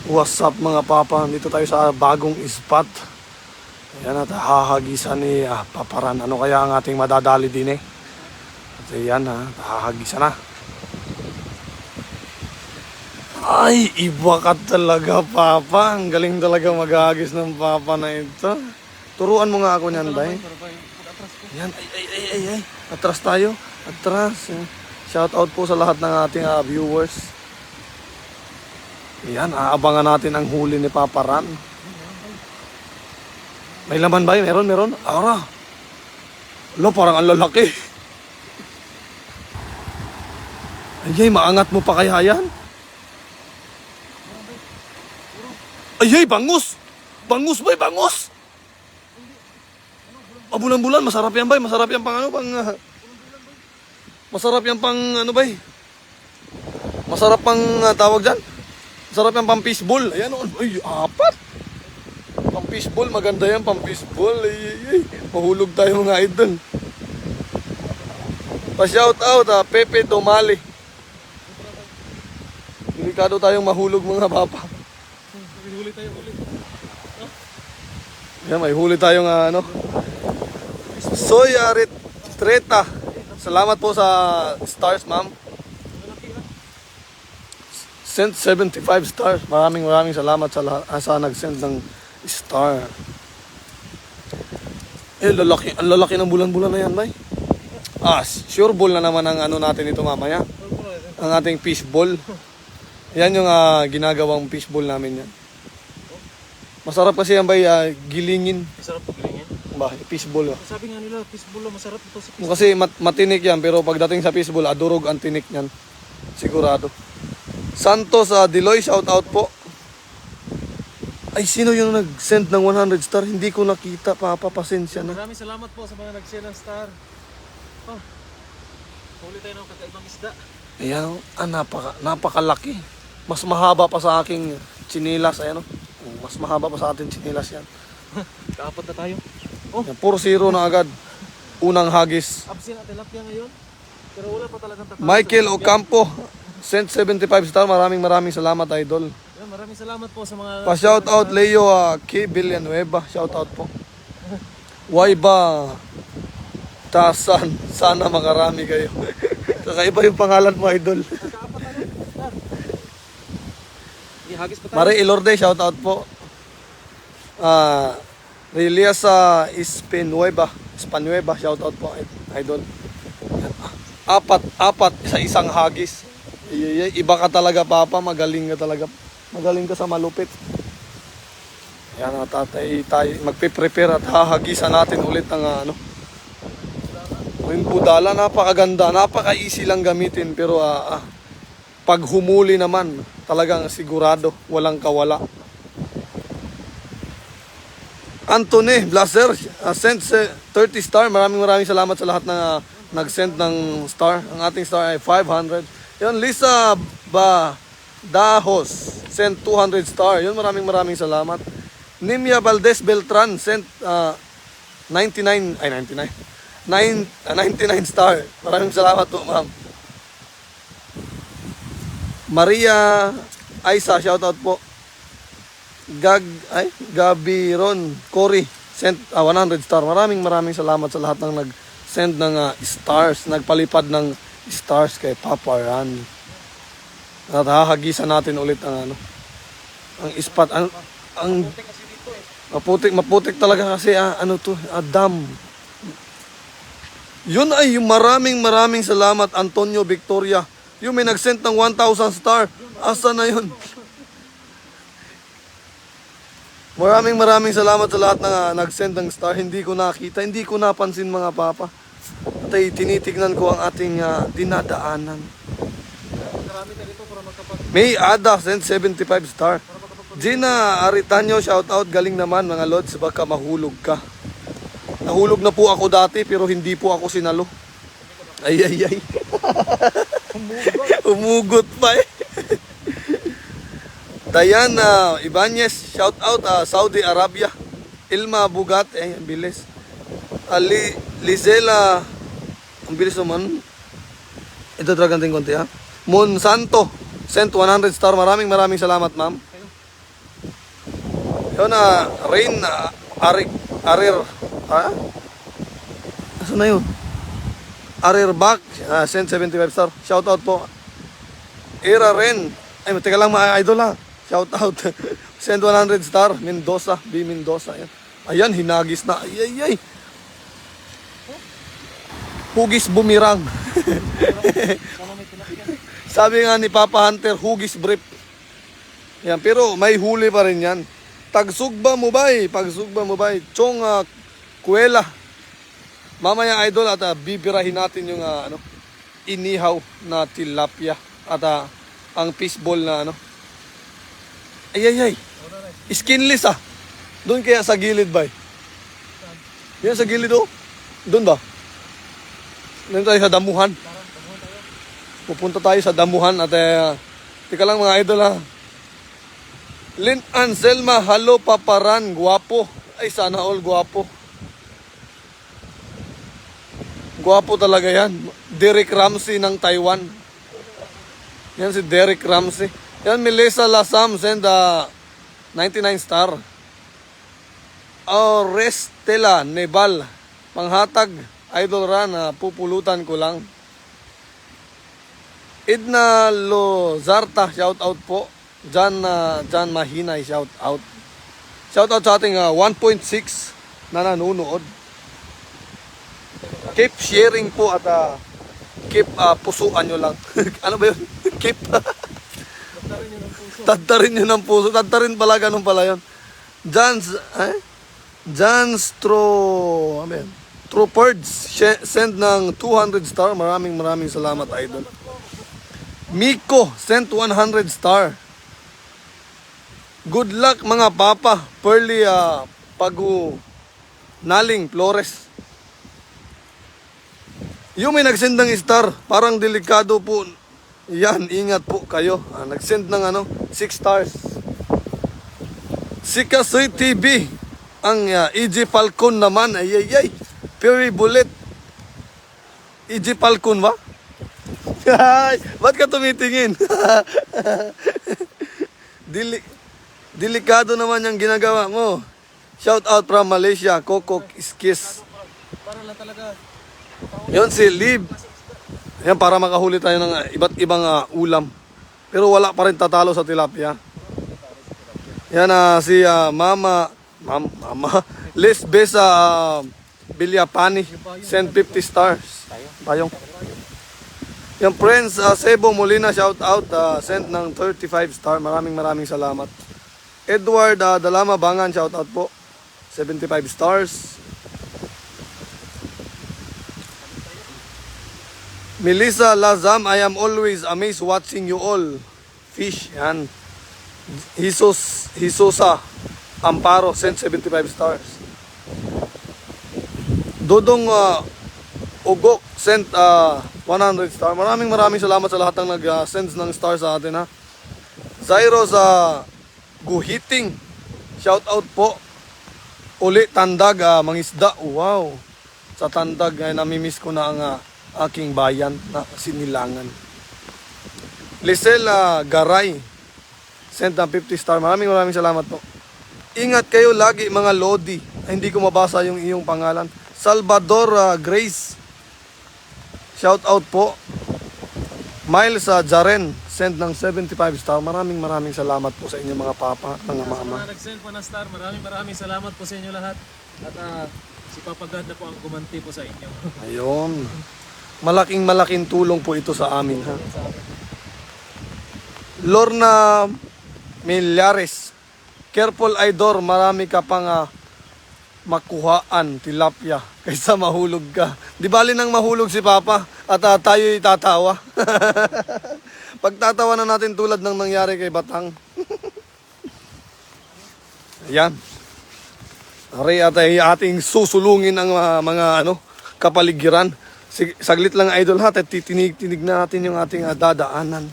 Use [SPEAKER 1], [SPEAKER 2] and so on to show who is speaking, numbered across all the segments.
[SPEAKER 1] What's up mga papa? Dito tayo sa bagong spot. Ayan at hahagisan ni Paparan. Ano kaya ang ating madadali din eh? At ayan hahagisan na. Ay, iba ka talaga papa. Ang galing talaga maghahagis ng papa na ito. Turuan mo nga ako niyan, bay. Ayan, ay. Atras tayo. Atras. Shout out po sa lahat ng ating viewers. Yan, aabangan natin ang huli ni Paparan. May laman ba? Meron. Ara. Lo, parang ang lalaki. Ayay, maangat mo pa kaya yan? Ayay, bangus! Bangus, bay, bangus! Bulan-bulan, masarap yan, bay. Masarap yan pang ano, masarap yan pang ano, bay. Masarap pang tawag dyan. Sarap yung pang-fishball. Ayan o. Ay, apat. Pang-fishball. Maganda yan, pang-fishball. Ay. Mahulog tayo mga idol. Pa-shout out Pepe Domali. Delikado tayong mahulog mga papa. May huli tayo ulit. Yan, may huli tayong ano. Soy Treta. Salamat po sa stars, ma'am. Sent 75 stars. Maraming salamat sa nag-send ng star. Ang lalaki ng bulan-bulan na yan, bay. Sure ball na naman ang ano natin ito mamaya. Ang ating fishball. Yan yung ginagawang fishball namin yan. Masarap kasi yan, bay, gilingin.
[SPEAKER 2] Masarap po gilingin?
[SPEAKER 1] Fishball.
[SPEAKER 2] Sabi nga nila, fishball masarap ito sa fishball.
[SPEAKER 1] Kasi matinik yan, pero pagdating sa fishball, adurog ang tinik yan. Sigurado. Santos Diloy, shout out po. Ay, sino yung nag-send ng 100 star? Hindi ko nakita, papa, pasensya na.
[SPEAKER 2] Maraming salamat po sa mga nag-send ng star. Huli tayo ng kakaibang isda.
[SPEAKER 1] Ayan, napakalaki. Mas mahaba pa sa aking chinilas, ayan o. Mas mahaba pa sa ating chinilas yan.
[SPEAKER 2] Kaapat na tayo.
[SPEAKER 1] Yan, puro zero na agad. Unang hagis.
[SPEAKER 2] Absent at tilapia ngayon. Pero wala pa talagang tatawag.
[SPEAKER 1] Michael Ocampo, sent 75 star. Maraming salamat, idol.
[SPEAKER 2] Yan, maraming salamat po sa mga...
[SPEAKER 1] Pa-shout out Leo K. Villanueva. Shout out po. Waiba Tasan. Sana makarami kayo. Kakaiba yung pangalan mo, idol.
[SPEAKER 2] Kaapat na lang. Star. Hagis pa tayo.
[SPEAKER 1] Mari Ilorde, shout out po. Relias Espanueva, shout out po, idol. Apat sa isang hagis. Iba ka talaga, papa. Magaling ka talaga. Magaling ka sa malupit. Yan, tatay tayo magpe-prepare at hahagisan natin ulit ang Rinpudala. Napakaganda, napaka-easy lang gamitin, pero pag humuli naman, talagang sigurado, walang kawala. Anthony Blaser, sent 30 star. Maraming salamat sa lahat na nag-send ng star. Ang ating star ay 500. Yun, Lisa Dahos, sent 200 star. Yun, maraming salamat. Nimia Valdez Beltran, sent 99 star. Maraming salamat po, ma'am. Maria Aisa, shoutout po. Gabiron Cory, sent 100 star. Maraming salamat sa lahat ng nag-send ng stars, nagpalipad ng stars kay Paparan. At hahagisan natin ulit ang ang spot. Ang maputik talaga kasi dam. Yun ay yung maraming salamat, Antonio Victoria. Yung may nag-send ng 1,000 star. Asa na yun? Maraming salamat sa lahat ng nag-send ng star. Hindi ko nakita, hindi ko napansin mga papa. At ay tinitignan ko ang ating dinadaanan. May Ada, send 75 star. Gina Aritanyo, shout out. Galing naman mga lods, baka mahulog ka. Nahulog na po ako dati, pero hindi po ako sinalo. Ay. Umugot pa eh. Diana Ibanez, shout out Saudi Arabia. Ilma Bugat, ang bilis. Lizela, ang bilis naman. Ito dragon ting konti ha. Monsanto, sent 100 star. Maraming salamat, ma'am. Yun na, Rain, Arir, ha? Asan na yun? Arir back, send 75 star. Shout out po. Era Ren. Ay, teka lang mga idol ha. Shout out. Send 100 star. Mendoza, B Mendoza. Ayan, ayan hinagis na. Ay, ay, ay. Hugis bumirang. Sabi nga ni Papa Hunter, hugis brief. Yan, pero may huli pa rin yan. Tagsugba mo bay, pagsugba mo bay. Chong Kuela. Mamaya idol at bibirahin natin yung inihaw na tilapia at ang fishball na Ay ay ay. Skinless Doon kaya sa gilid bay. Yan sa gilid Doon ba? Doon tayo sa damuhan. Pupunta tayo sa damuhan at tika lang mga idol Lynn Anselma, hello paparan, guwapo. Ay sana all guwapo. Guwapo talaga yan. Derek Ramsey ng Taiwan. Yan si Derek Ramsey. Yan Melissa Lasam, send 99 star. Orestela Nebal, panghatag, idol ran, pupulutan ko lang. Edna Lozarta, shout out po. John Mahinay, shout out. Shout out sa ating 1.6 na nanonood. Keep sharing po at keep pusuan nyo lang. Ano ba yun? Keep tadtarin nyo ng puso. Tadtarin pala, ganun pala yun. Jan's Troopards send ng 200 star. Maraming salamat idol. Miko sent 100 star. Good luck mga papa. Pearly Pagu Naling Flores. Yung may nagsend ng star, parang delikado po. Yan, ingat po kayo. Nagsend ng 6 stars. Sikasoy TV. Ang EG Falcon naman. Ay, ay, ay. Fury Bullet. EG Falcon ba? Ba't ka tumitingin? Delikado naman yung ginagawa mo. Shout out from Malaysia. Coco Skis.
[SPEAKER 2] Para lang talaga.
[SPEAKER 1] Yun si Liv. Yan, para makahuli tayo ng iba't ibang ulam. Pero wala pa rin tatalo sa tilapia. Yan si Mama Les Besa Bilyapani. Send 50 stars. Payong. Yung friends, Sebo Molina, shout out. Send ng 35 star. Maraming salamat. Edward Dalama Bangan, shout out po. 75 stars. Melissa Lazam, I am always amazed watching you all fish. Yan. Hisosa Amparo, sent 75 stars. Dodong Ugok, sent 100 stars. Maraming salamat sa lahat ng nag-send ng stars sa atin Zairo sa Guhiting, shout out po. Uli Tandag, mangisda. Wow. Sa Tandag, namimiss ko na ang aking bayan na Sinilangan. Lisel Garay, sent ng 50 star. Maraming salamat po. Ingat kayo lagi mga Lodi. Hindi ko mabasa yung iyong pangalan. Salvador Grace, shout out po. Miles Jaren, send ng 75 star. Maraming salamat po sa inyo mga papa, mga mama.
[SPEAKER 2] Sa mga nag-send po ng star, maraming salamat po sa inyo lahat. At si Papa God na po ang gumanti po sa inyo.
[SPEAKER 1] Ayun. Malaking tulong po ito sa amin Lorna Millares, careful idol, marami ka pang makuhaan tilapia kaysa mahulog ka. Di bali nang mahulog si Papa at tayo'y tatawa. Pagtatawa na natin tulad ng nangyari kay Batang. Ayan. Aray at ating susulungin ang mga kapaligiran. Saglit lang idol at tinig na natin yung ating dadaanan.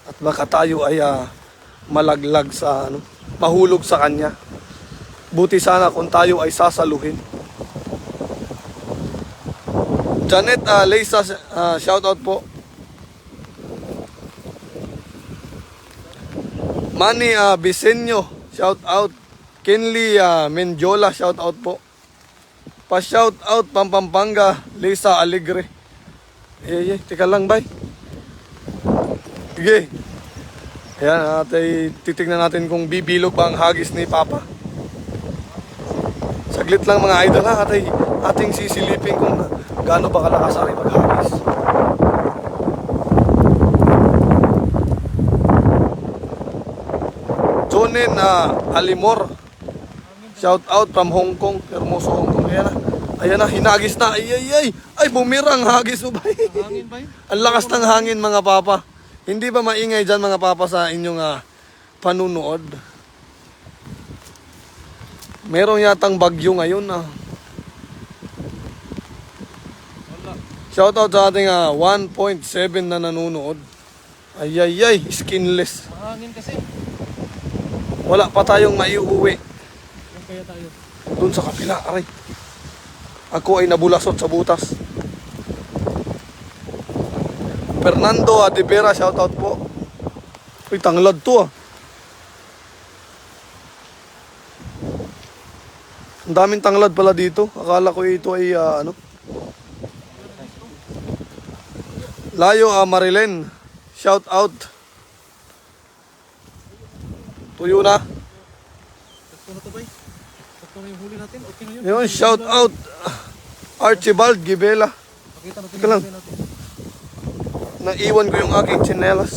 [SPEAKER 1] At baka tayo ay malaglag sa mahulog sa kanya. Buti sana kung tayo ay sasaluhin. Janet Leisa, shout out po. Manny Bisenyo, shout out. Kinley Mendiola, shout out po. Pa-shout out Pampanga, Lisa Alegre. Tika lang, bay. Sige. Ayan, titignan natin kung bibilog ba ang hagis ni Papa. Saglit lang mga idol ha, ating sisilipin kung gaano ba kalakas ari maghagis. Jonen Alimor, shout out from Hong Kong, Hermoso Hong Kong. Ayan na, hinagis na. Ay, bumirang hagis mo ba?
[SPEAKER 2] Hangin ba yun?
[SPEAKER 1] Ang lakas ng hangin mga papa. Hindi ba maingay dyan mga papa sa inyong panunood? Merong yatang bagyo ngayon
[SPEAKER 2] Wala.
[SPEAKER 1] Shout out sa ating 1.7 na nanonood. Ay, skinless.
[SPEAKER 2] Hangin kasi.
[SPEAKER 1] Wala pa tayong maiuwi.
[SPEAKER 2] Yan kaya tayo.
[SPEAKER 1] Doon sa kapila, aray. Ako ay nabulasot sa butas. Fernando De Vera, shout out po. Uy, tanglad to Ang daming tanglad pala dito. Akala ko ito ay Layo Marilyn, shout out. Tuyo na.
[SPEAKER 2] Sakto na to ba? Sakto na yung huli natin. Okay na yun.
[SPEAKER 1] Yun, shout out Archibald Gibela.
[SPEAKER 2] Pakita natin
[SPEAKER 1] Teka lang.
[SPEAKER 2] yung huli natin.
[SPEAKER 1] Naiwan ko yung aking tsinelas.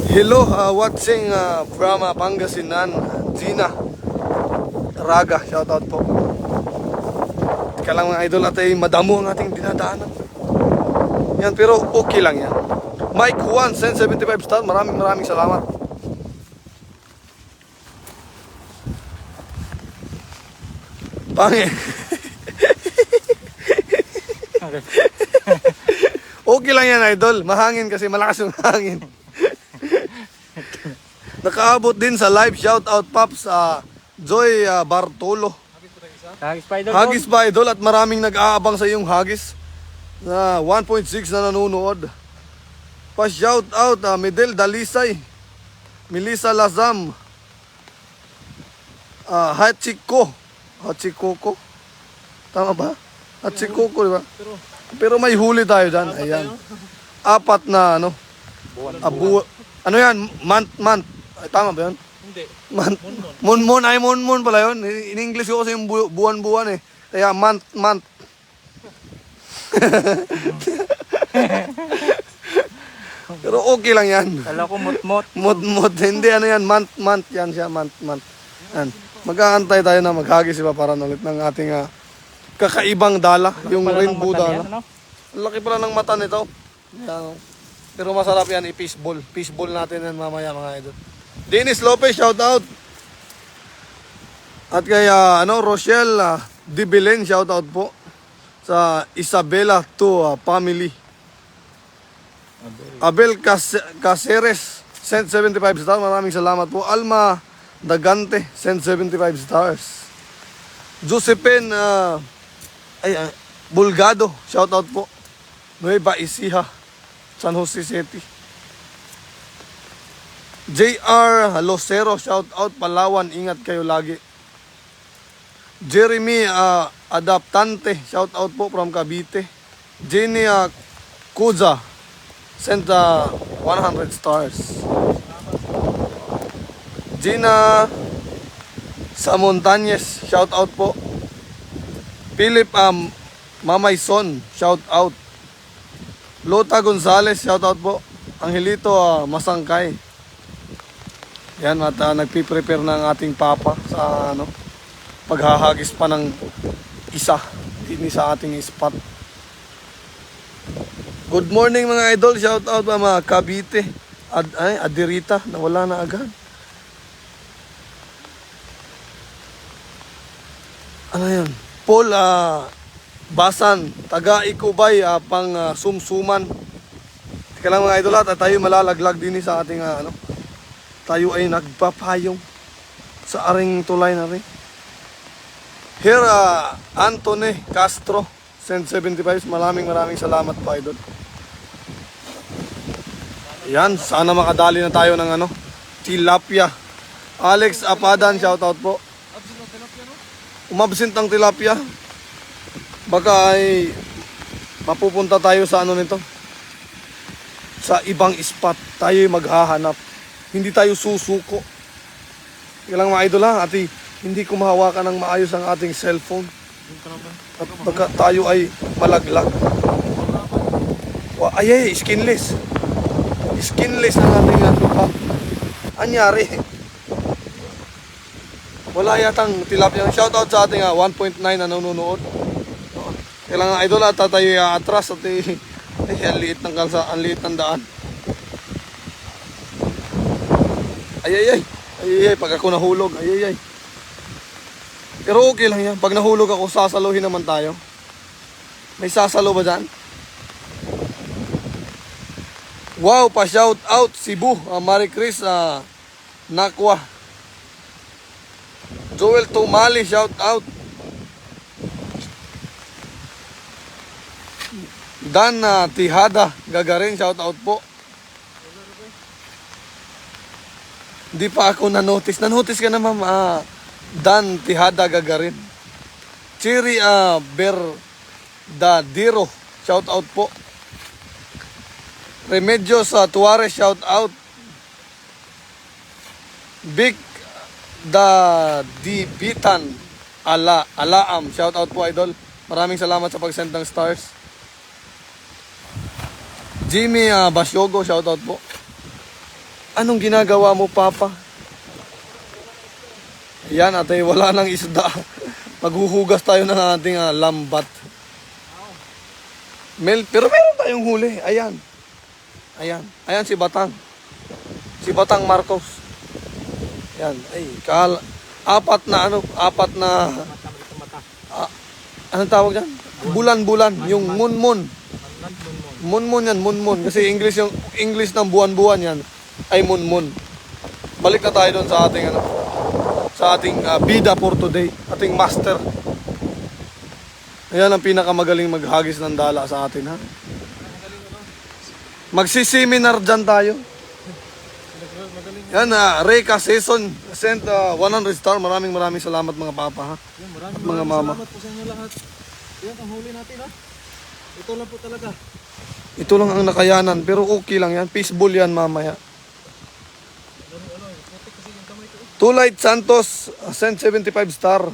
[SPEAKER 1] Hello, watching from Pangasinan, Gina Raga, shout out po. Teka lang mga idol, at ay madamo ang ating dinadaanan. Yan, pero okay lang yan. Mike Juan, send 75 star, maraming salamat. Pangit. Okay lang yan idol, mahangin kasi malakas yung hangin. Nakaabot din sa live, shout out Pops Joy Bartolo.
[SPEAKER 2] Hagis pa idol.
[SPEAKER 1] Hagis ba idol, at maraming nag-aabang sa iyong hagis na 1.6 na nanonood. Pa shout out Medel Dalisay, Melissa Lazam, Hachikoko. Tama ba? Hachikoko, di ba? Pero may huli tayo dyan. Ayan. Apat na ano yan? Month. Ay, tama ba yun?
[SPEAKER 2] Hindi.
[SPEAKER 1] Monmon. Ay, monmon pala yun. In English ko kasi yung buwan-buwan eh. Kaya month. Pero okay lang yan.
[SPEAKER 2] Kala ko mot-mot.
[SPEAKER 1] Mot. Hindi, ano yan? Month. Yan siya, month. Yan. Mag-aantay tayo na maghagis iba para ulit ng ating kakaibang dala. Yung rainbow dala. Ang laki pala ng mata nito. Yan. Pero masarap yan i-fishball. Fishball natin yan mamaya mga idol. Dennis Lopez, shout out. At kay Rochelle Di Belen, shout out po. Sa Isabela to family. Abel Caceres, sent 75 stars. Maraming salamat po. Alma Dagante, sent 75 stars. Josephine Bulgado, shout out po. Nueva Ecija, San Jose City. JR Losero, shout out Palawan, ingat kayo lagi. Jeremy Adaptante, shout out po from Cavite. Jenny Kuza, sent 100 stars. Gina Samontañez, shout out po. Philip Mamayson, shout out. Lota Gonzales, shout out po. Angelito Masangkay. Yan, nagpi-prepare ng ating papa sa paghahagis pa ng isa din sa ating spot. Good morning mga idol, shout out mga Cavite. Adirita, nawala na agad. Ano yan? Paul Basan, taga Ikubay, pang Sumsuman. Teka lang mga idol, at tayo malalaglag din sa ating tayo ay nagpapayong sa aring tulay na rin. Here, Anthony Castro, send 75. Maraming salamat po idol. Yan, sana makadali na tayo ng ano, tilapia. Alex Apadan, shoutout po.
[SPEAKER 2] Absent ng tilapia, no?
[SPEAKER 1] Umabsent ang tilapia. Baka ay mapupunta tayo sa ano nito. Sa ibang spot tayo maghahanap. Hindi tayo susuko. Kailang mga idol ha, ati, hindi ko mahawakan ng maayos ang ating cellphone.
[SPEAKER 2] Yung ka naman.
[SPEAKER 1] At baka tayo ay malaglag. Ay, skinless. Skinless ang ating ano pa. Anyari. Wala yatang tilapia. Shoutout sa ating 1.9 na nanonood. Kailangan idol at tayo atras at ang liit ng kalsa, ang liit ng daan. Ay, pag ako nahulog, ay. Pero okay lang yan. Pag nahulog ako, sasaluhin naman tayo. May sasalo ba dyan? Wow, pa-shout out Cebu. Marie Chris Nakwa. Joel Tumali, shout out. Dan Tihada Gagarin, shout out po. Hindi pa ako na-notice. Na-notice ka na ma'am. Dan Tihada Gagarin. Chiri Berdadiro, shout out po. Remedios Tuarez, shout out. Big Dibitan Alaam, shout out po idol. Maraming salamat sa pag-send ng stars. Jimmy Basyogo, shout out po. Anong ginagawa mo, Papa? Yan, ate, wala nang isda. Maghuhugas tayo ng ating lambat. Pero meron tayong huli. Ayan. Ayan si Batang. Si Batang Marcos. Yan. Apat na anong tawag dyan? Bulan-bulan. Yung munmun. Munmun yan, munmun. Kasi yung English ng buwan-buwan yan ay munmun. Balik na tayo doon sa ating sa ating bida for today. Ating master. Ayan ang pinakamagaling maghagis ng dala sa atin, ha? Magsiseminar dyan tayo. Yan, Reka Season sent 100 star. Maraming salamat mga papa, ha?
[SPEAKER 2] Maraming
[SPEAKER 1] Mga mama.
[SPEAKER 2] salamat po sa inyo lahat. Yan ang huli natin, ha? Ito lang po talaga.
[SPEAKER 1] Ito lang ang nakayanan, pero okay lang yan. Peaceful yan mamaya.
[SPEAKER 2] Putik kasi yung kamay ko.
[SPEAKER 1] Tulight Santos sent 75 star.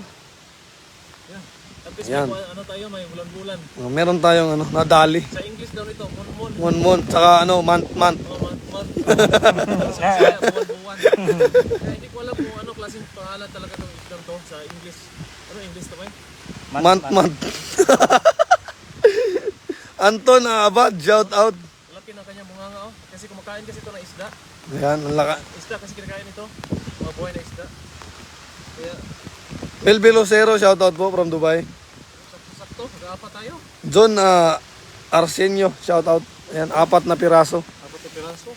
[SPEAKER 2] Yan. At least
[SPEAKER 1] Yan.
[SPEAKER 2] tayo, may bulan-bulan.
[SPEAKER 1] Meron tayong nadali.
[SPEAKER 2] Sa English daw ito, monmon.
[SPEAKER 1] Monmon, saka month.
[SPEAKER 2] Oh, month. Kaya buwan-buwan. Kaya hindi ko alam kung ano klaseng pangalan talaga itong isdang to sa English. Ano English to ba?
[SPEAKER 1] Month. Anton Abad, shout out.
[SPEAKER 2] Laki ng kanyang bunganga, oh. Kasi kumakain kasi ito ng isda.
[SPEAKER 1] Ayan, ang laka.
[SPEAKER 2] Isda kasi kinakain ito. Mga buhay na isda. Kaya,
[SPEAKER 1] Melvin Lucero, shout out po from Dubai.
[SPEAKER 2] sakto, mag-aapa tayo.
[SPEAKER 1] John Arsenio, shout out. Ayan, 4 na piraso.
[SPEAKER 2] Apat na piraso.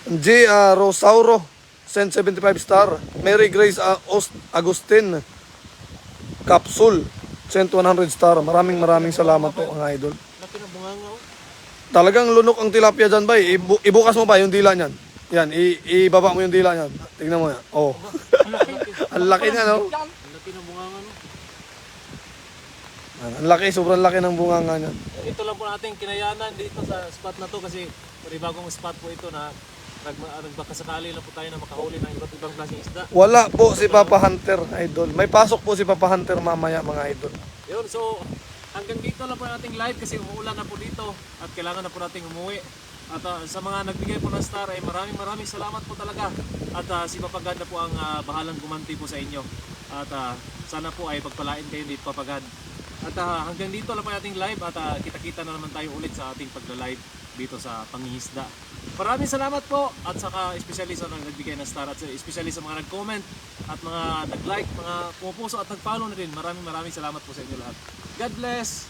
[SPEAKER 1] J. Rosauro, sent 75 star. Mary Grace Agustin Capsule, sent 100 star. Maraming salamat po mga idol.
[SPEAKER 2] Laki ng bunganga, oh.
[SPEAKER 1] Talagang lunok ang tilapia dyan, bay. Ibukas mo ba yung dila niyan? Yan, ibaba mo yung dila niyan. Tingnan mo yan. Oh. Ang laki niya, no?
[SPEAKER 2] Ang laki ng bunganga, no?
[SPEAKER 1] Ang laki, sobrang laki ng bunganga niyan.
[SPEAKER 2] Ito lang po natin kinayanan dito sa spot na to kasi bagong spot po ito na nagbakasakali lang po tayo na makahuli ng iba't ibang klaseng isda.
[SPEAKER 1] Wala po si Papa Hunter, idol. May pasok po si Papa Hunter mamaya, mga idol.
[SPEAKER 2] Yun, so hanggang dito lang po nating live kasi umuulan na po dito at kailangan na po nating umuwi. At sa mga nagbigay po ng star ay maraming salamat po talaga. At si Papagad na po ang bahalang gumanti po sa inyo. At sana po ay pagpalain kayo dito, Papagad. At hanggang dito lang po nating live at kita-kita na naman tayo ulit sa ating pagla-live dito sa pangingisda. Maraming salamat po at saka especially sa mga nagbigay ng star at especially sa mga nag-comment at mga nag-like, mga pumupuso at nag-follow na rin. Maraming salamat po sa inyo lahat. God bless!